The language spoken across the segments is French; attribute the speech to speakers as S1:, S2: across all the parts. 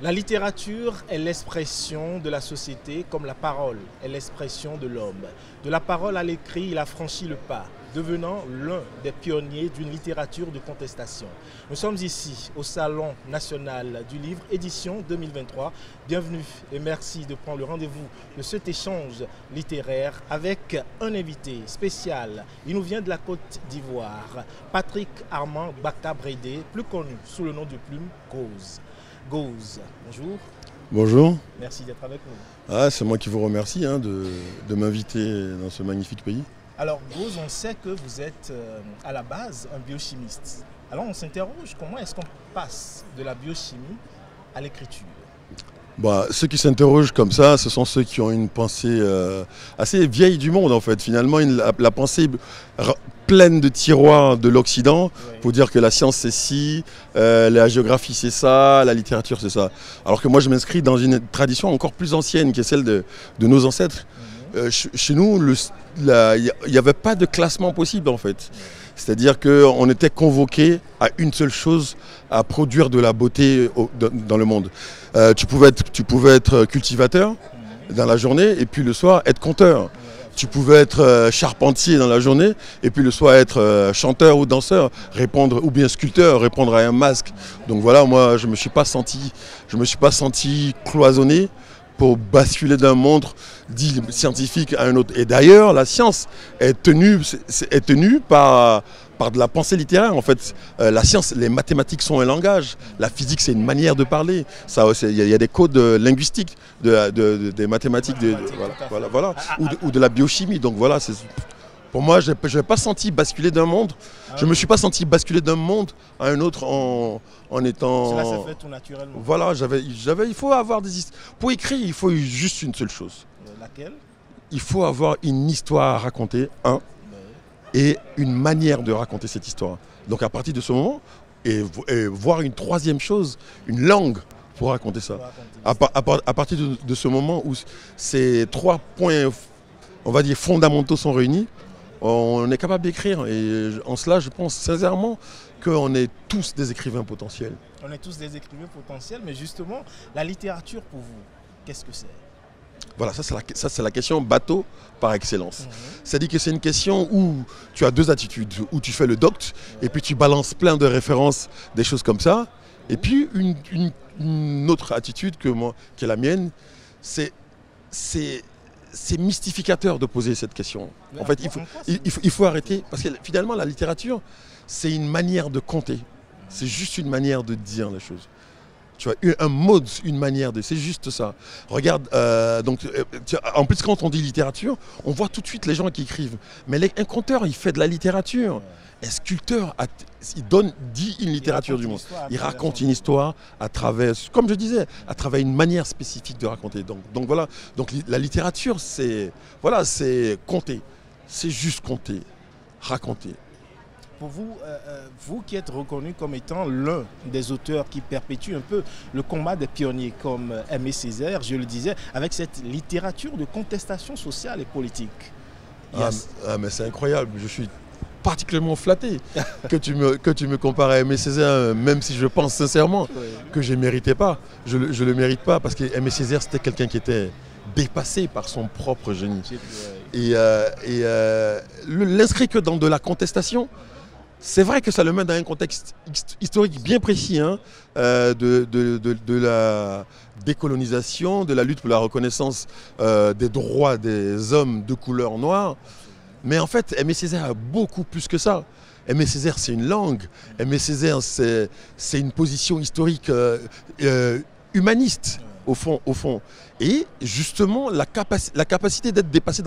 S1: La littérature est l'expression de la société comme la parole est l'expression de l'homme. De la parole à l'écrit, il a franchi le pas, devenant l'un des pionniers d'une littérature de contestation. Nous sommes ici au Salon national du livre, édition 2023. Bienvenue et merci de prendre le rendez-vous de cet échange littéraire avec un invité spécial. Il nous vient de la Côte d'Ivoire, Patrick Armand Baka-Brédé, plus connu sous le nom de plume Gauze. Gauze, bonjour.
S2: Bonjour.
S1: Merci d'être avec nous.
S2: Ah, c'est moi qui vous remercie de m'inviter dans ce magnifique pays.
S1: Alors Gauze, on sait que vous êtes à la base un biochimiste. Alors on s'interroge, comment est-ce qu'on passe de la biochimie à l'écriture?
S2: Bah, ceux qui s'interrogent comme ça, ce sont ceux qui ont une pensée assez vieille du monde en fait. Finalement, la pensée pleine de tiroirs de l'Occident pour dire que la science c'est ci, la géographie c'est ça, la littérature c'est ça. Alors que moi je m'inscris dans une tradition encore plus ancienne qui est celle de nos ancêtres. Chez nous, il n'y avait pas de classement possible en fait. C'est-à-dire qu'on était convoqué à une seule chose, à produire de la beauté dans le monde. Tu pouvais être cultivateur dans la journée et puis le soir être conteur. Tu pouvais être charpentier dans la journée et puis le soir être chanteur ou danseur, ou bien sculpteur, répondre à un masque. Donc voilà, moi je me suis pas senti cloisonné pour basculer d'un monde dit scientifique à un autre. Et d'ailleurs, la science est tenue par de la pensée littéraire. En fait, la science, les mathématiques sont un langage. La physique, c'est une manière de parler. Il y a des codes linguistiques des mathématiques, voilà, ou de la biochimie. Donc voilà, pour moi, je n'ai pas senti basculer d'un monde. Je ne me suis pas senti basculer d'un monde à un autre en étant...
S1: Cela s'est fait tout naturellement.
S2: Voilà, il faut avoir des histoires. Pour écrire, il faut juste une seule chose.
S1: Laquelle?
S2: Il faut avoir une histoire à raconter, et une manière de raconter cette histoire. Donc à partir de ce moment, et voir une troisième chose, une langue pour raconter ça. À partir de ce moment où ces trois points, on va dire, fondamentaux sont réunis, on est capable d'écrire. Et en cela, je pense sincèrement qu'on est tous des écrivains potentiels.
S1: On est tous des écrivains potentiels, mais justement, la littérature pour vous, qu'est-ce que c'est?
S2: Voilà, ça c'est la question bateau par excellence. C'est-à-dire que c'est une question où tu as deux attitudes, où tu fais le docte et puis tu balances plein de références, des choses comme ça. Et puis une autre attitude qui est la mienne, c'est mystificateur de poser cette question. En fait, il faut arrêter, parce que finalement la littérature, c'est une manière de compter. C'est juste une manière de dire les choses. Tu vois, un mode, une manière de... C'est juste ça. Regarde, en plus quand on dit littérature, on voit tout de suite les gens qui écrivent. Mais un conteur, il fait de la littérature. Un sculpteur, dit une littérature du monde. Il raconte une histoire à travers, comme je disais, à travers une manière spécifique de raconter. Donc voilà, la littérature, c'est compter. C'est juste compter, raconter.
S1: Pour vous, vous qui êtes reconnu comme étant l'un des auteurs qui perpétue un peu le combat des pionniers comme Aimé Césaire, je le disais, avec cette littérature de contestation sociale et politique.
S2: Mais c'est incroyable, je suis particulièrement flatté que tu me compares à Aimé Césaire, même si je pense sincèrement que je ne méritais pas. Je ne le mérite pas parce qu'Aimé Césaire, c'était quelqu'un qui était dépassé par son propre génie. L'inscrit que dans de la contestation, c'est vrai que ça le met dans un contexte historique bien précis, de la décolonisation, de la lutte pour la reconnaissance des droits des hommes de couleur noire. Mais en fait, Aimé Césaire a beaucoup plus que ça. Aimé Césaire, c'est une langue. Aimé Césaire, c'est une position historique humaniste, au fond. Et justement, la capacité d'être dépassé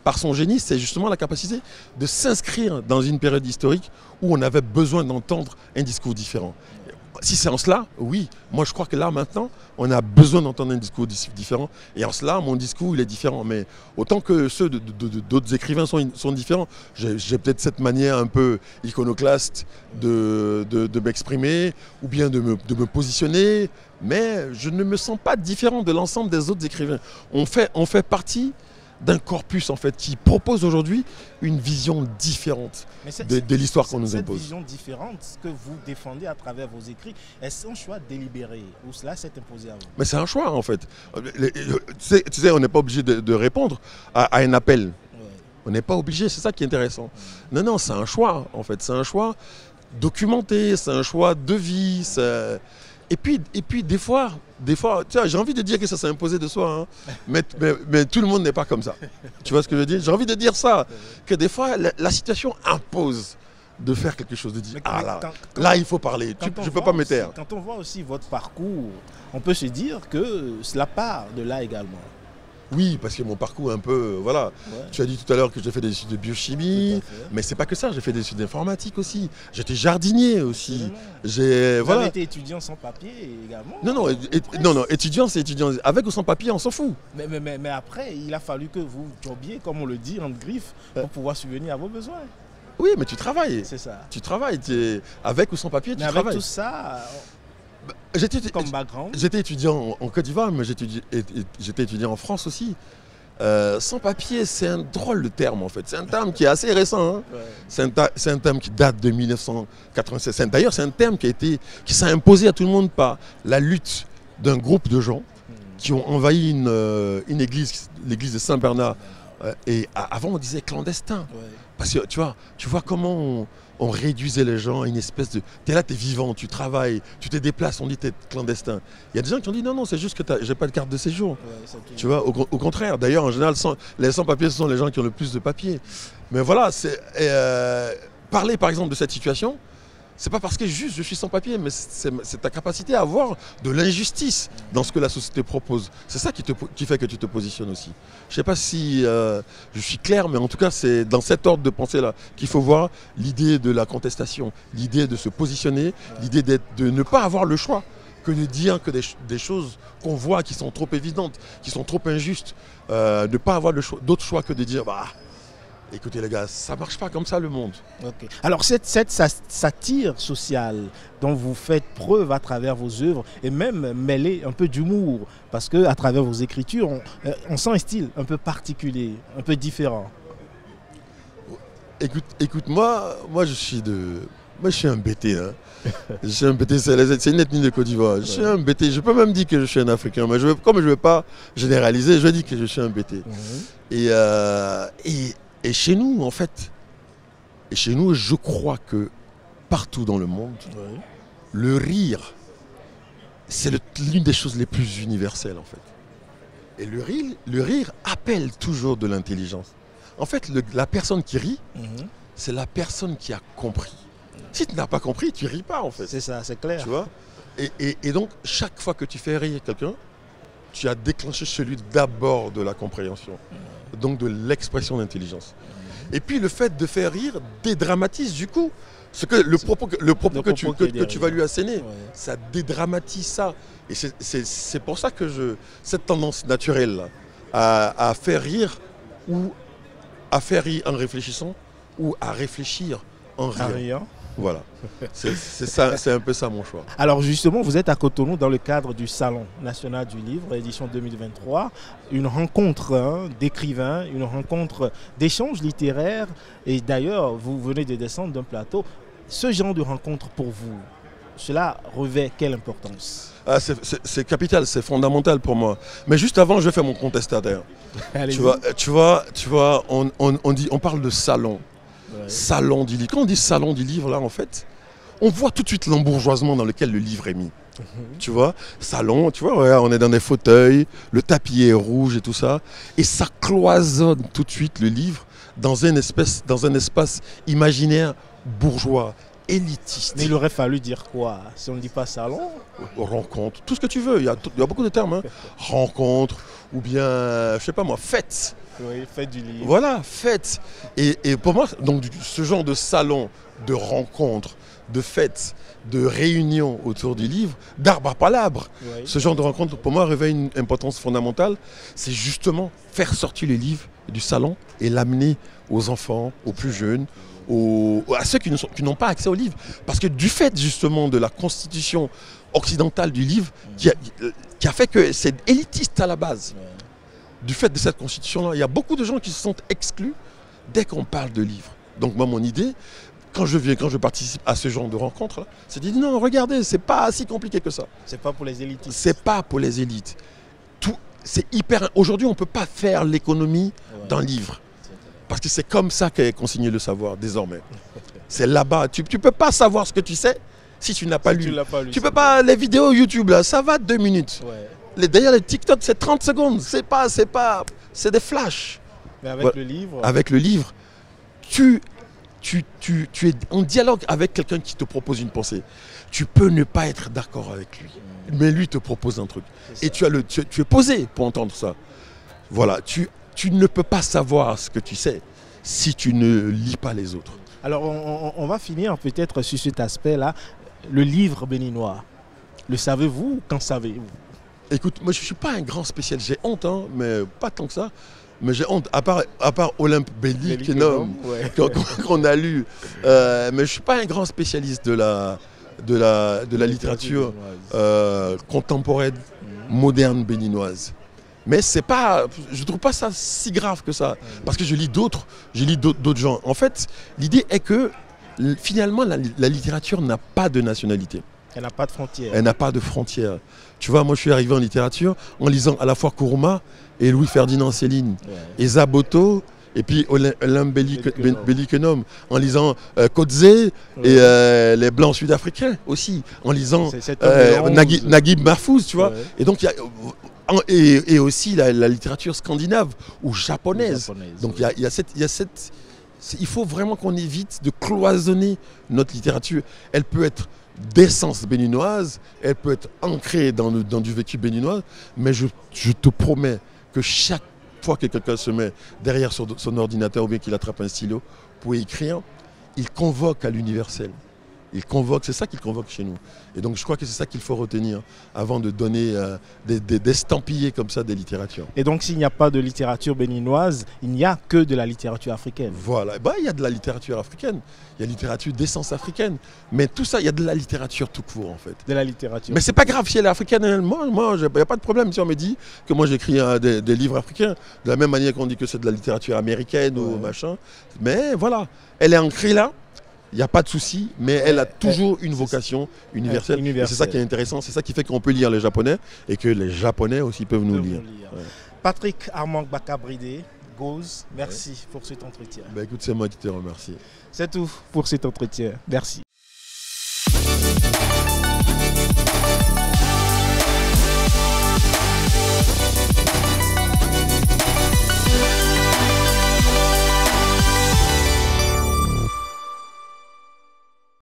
S2: par son génie, c'est justement la capacité de s'inscrire dans une période historique où on avait besoin d'entendre un discours différent. Si c'est en cela, oui. Moi, je crois que là, maintenant, on a besoin d'entendre un discours différent. Et en cela, mon discours, il est différent. Mais autant que ceux d'autres écrivains sont différents, j'ai peut-être cette manière un peu iconoclaste de m'exprimer ou bien de me positionner. Mais je ne me sens pas différent de l'ensemble des autres écrivains. On fait partie d'un corpus en fait qui propose aujourd'hui une vision différente de l'histoire qu'on nous impose.
S1: Cette vision différente que vous défendez à travers vos écrits, est-ce un choix délibéré ou cela s'est imposé à vous?
S2: Mais c'est un choix en fait. Tu sais, on n'est pas obligé de répondre à un appel. Ouais. On n'est pas obligé, c'est ça qui est intéressant. Ouais. Non, c'est un choix en fait. C'est un choix documenté, c'est un choix de vie. Et puis des fois, tu vois, j'ai envie de dire que ça s'est imposé de soi, hein, mais tout le monde n'est pas comme ça. Tu vois ce que je veux dire? J'ai envie de dire ça, que des fois, la situation impose de faire quelque chose, de dire, là, il faut parler, je ne peux pas me taire.
S1: Quand on voit aussi votre parcours, on peut se dire que cela part de là également.
S2: Oui, parce que mon parcours un peu, voilà. Ouais. Tu as dit tout à l'heure que j'ai fait des études de biochimie, mais c'est pas que ça, j'ai fait des études d'informatique aussi. J'étais jardinier aussi.
S1: Vous avez été étudiant sans papier également?
S2: Non, étudiant, c'est étudiant. Avec ou sans papier, on s'en fout.
S1: Mais après, il a fallu que vous jobbiez, comme on le dit, entre griffes, pour pouvoir subvenir à vos besoins.
S2: Oui, mais tu travailles.
S1: C'est ça.
S2: Tu travailles. Avec ou sans papier, tu travailles.
S1: Avec tout ça... Comme background.
S2: J'étais étudiant en Côte d'Ivoire, mais j'étais étudiant en France aussi. Sans papier, c'est un drôle de terme en fait. C'est un terme qui est assez récent. Hein. Ouais. C'est un terme qui date de 1996. D'ailleurs, c'est un terme qui s'est imposé à tout le monde par la lutte d'un groupe de gens qui ont envahi une église, l'église de Saint-Bernard. Et avant, on disait clandestin. Ouais. Parce que tu vois comment on réduisait les gens à une espèce de... T'es là, t'es vivant, tu travailles, tu te déplaces, on dit t'es clandestin. Il y a des gens qui ont dit non, c'est juste que j'ai pas de carte de séjour. Ouais, tu vois, au contraire. D'ailleurs, en général, les sans-papiers, ce sont les gens qui ont le plus de papiers. Mais voilà, parler par exemple de cette situation, c'est pas parce que juste je suis sans papier, mais c'est ta capacité à voir de l'injustice dans ce que la société propose. C'est ça qui fait que tu te positionnes aussi. Je sais pas si je suis clair, mais en tout cas, c'est dans cet ordre de pensée-là qu'il faut voir l'idée de la contestation, l'idée de se positionner, l'idée de ne pas avoir le choix que de dire que des choses qu'on voit qui sont trop évidentes, qui sont trop injustes, de ne pas avoir d'autre choix que de dire écoutez les gars, ça ne marche pas comme ça le monde.
S1: Okay. Alors cette satire sociale dont vous faites preuve à travers vos œuvres et même mêler un peu d'humour, parce qu'à travers vos écritures, on sent un style un peu particulier, un peu différent.
S2: Écoute moi je suis un BT. Hein. Je suis un BT, c'est une ethnie de Côte d'Ivoire. Je suis un BT, je peux même dire que je suis un Africain, mais comme je ne veux pas généraliser, je dis que je suis un BT. Et chez nous, en fait, je crois que partout dans le monde, le rire, c'est l'une des choses les plus universelles, en fait. Et le rire appelle toujours de l'intelligence. En fait, la personne qui rit, c'est la personne qui a compris. Si tu n'as pas compris, tu ne ris pas, en fait.
S1: C'est ça, c'est clair.
S2: Tu vois ? Et donc, chaque fois que tu fais rire quelqu'un, tu as déclenché celui d'abord de la compréhension. Donc de l'expression d'intelligence. Et puis le fait de faire rire dédramatise du coup le propos que tu vas lui asséner. Ça dédramatise ça. Et c'est pour ça que cette tendance naturelle à faire rire ou à faire rire en réfléchissant ou à réfléchir en riant. Voilà, c'est un peu ça mon choix.
S1: Alors justement, vous êtes à Cotonou dans le cadre du Salon national du livre, édition 2023, une rencontre d'écrivains, une rencontre d'échanges littéraires, et d'ailleurs, vous venez de descendre d'un plateau. Ce genre de rencontre pour vous, cela revêt quelle importance?
S2: C'est capital, c'est fondamental pour moi. Mais juste avant, je vais faire mon contestataire. Tu vois, on parle de salon. Ouais. Salon du livre. Quand on dit salon du livre, là, en fait, on voit tout de suite l'embourgeoisement dans lequel le livre est mis. Tu vois, salon, tu vois, on est dans des fauteuils, le tapis est rouge et tout ça. Et ça cloisonne tout de suite le livre dans un espace imaginaire bourgeois, élitiste.
S1: Mais il aurait fallu dire quoi? Si on ne dit pas salon?
S2: Rencontre, tout ce que tu veux. Il y a beaucoup de termes. Hein. Rencontre, ou bien, je sais pas moi, fête.
S1: Oui, fête du livre.
S2: Voilà, fête. Et pour moi, donc, ce genre de salon, de rencontre, de fête, de réunion autour du livre, d'arbre à palabre, ce genre de rencontre, pour moi, revêt une importance fondamentale. C'est justement faire sortir le livre du salon et l'amener aux enfants, aux plus jeunes, à ceux qui n'ont pas accès au livre. Parce que du fait, justement, de la constitution occidentale du livre, qui a fait que c'est élitiste à la base. du fait de cette constitution-là, il y a beaucoup de gens qui se sentent exclus dès qu'on parle de livres. Donc moi, mon idée, quand je participe à ce genre de rencontres, c'est de dire non, regardez, c'est pas si compliqué que ça.
S1: C'est pas pour les élites.
S2: C'est pas pour les élites. C'est hyper. Aujourd'hui, on ne peut pas faire l'économie d'un livre. Parce que c'est comme ça qu'est consigné le savoir désormais. C'est là-bas. Tu ne peux pas savoir ce que tu sais si tu n'as pas lu. Tu peux pas. Les vidéos YouTube, là, ça va 2 minutes. Ouais. D'ailleurs, les TikTok, c'est 30 secondes. C'est des flashs.
S1: Mais avec le livre.
S2: Avec le livre, tu es en dialogue avec quelqu'un qui te propose une pensée. Tu peux ne pas être d'accord avec lui. Mais lui te propose un truc. Et tu es posé pour entendre ça. Voilà, tu ne peux pas savoir ce que tu sais si tu ne lis pas les autres.
S1: Alors on va finir peut-être sur cet aspect-là. Le livre béninois, le savez-vous? Qu'en savez-vous?
S2: Écoute, moi je ne suis pas un grand spécialiste. J'ai honte, hein, mais pas tant que ça. Mais j'ai honte, à part Olympe Bellikenum qu'on a lu. Mais je ne suis pas un grand spécialiste de la littérature contemporaine, moderne béninoise. Mais c'est pas, je ne trouve pas ça si grave que ça. Parce que je lis d'autres gens. En fait, l'idée est que finalement, la littérature n'a pas de nationalité.
S1: Elle n'a pas de frontières.
S2: Elle n'a pas de frontières. Tu vois, moi je suis arrivé en littérature en lisant à la fois Kourouma et Louis-Ferdinand Céline, et Zaboto, et puis Olympe Bellikenum, en lisant Coetzee et les Blancs sud-africains aussi, en lisant Naguib Mahfouz, tu vois. Et donc, et aussi la littérature scandinave ou japonaise. Donc il faut vraiment qu'on évite de cloisonner notre littérature. Elle peut être d'essence béninoise, elle peut être ancrée dans du vécu béninois, mais je te promets que chaque fois que quelqu'un se met derrière son ordinateur ou bien qu'il attrape un stylo pour écrire, il convoque à l'universel. C'est ça qu'il convoque chez nous. Et donc je crois que c'est ça qu'il faut retenir avant de donner d'estampiller comme ça des littératures.
S1: Et donc s'il n'y a pas de littérature béninoise, il n'y a que de la littérature africaine.
S2: Voilà, il y a de la littérature africaine, il y a la littérature d'essence africaine, mais tout ça, il y a de la littérature tout court en fait.
S1: De la littérature.
S2: Mais c'est pas grave si elle est africaine, moi il n'y a pas de problème si on me dit que moi j'écris des livres africains, de la même manière qu'on dit que c'est de la littérature américaine ou machin. Mais voilà, elle est ancrée là. Il n'y a pas de souci, mais elle a toujours une vocation universelle. Et c'est ça qui est intéressant, c'est ça qui fait qu'on peut lire les Japonais et que les Japonais aussi peuvent nous lire. Ouais.
S1: Patrick Armand Gbaka-Bridé, Gauze, merci pour cet entretien.
S2: Écoute, c'est moi qui te remercie.
S1: C'est tout pour cet entretien. Merci.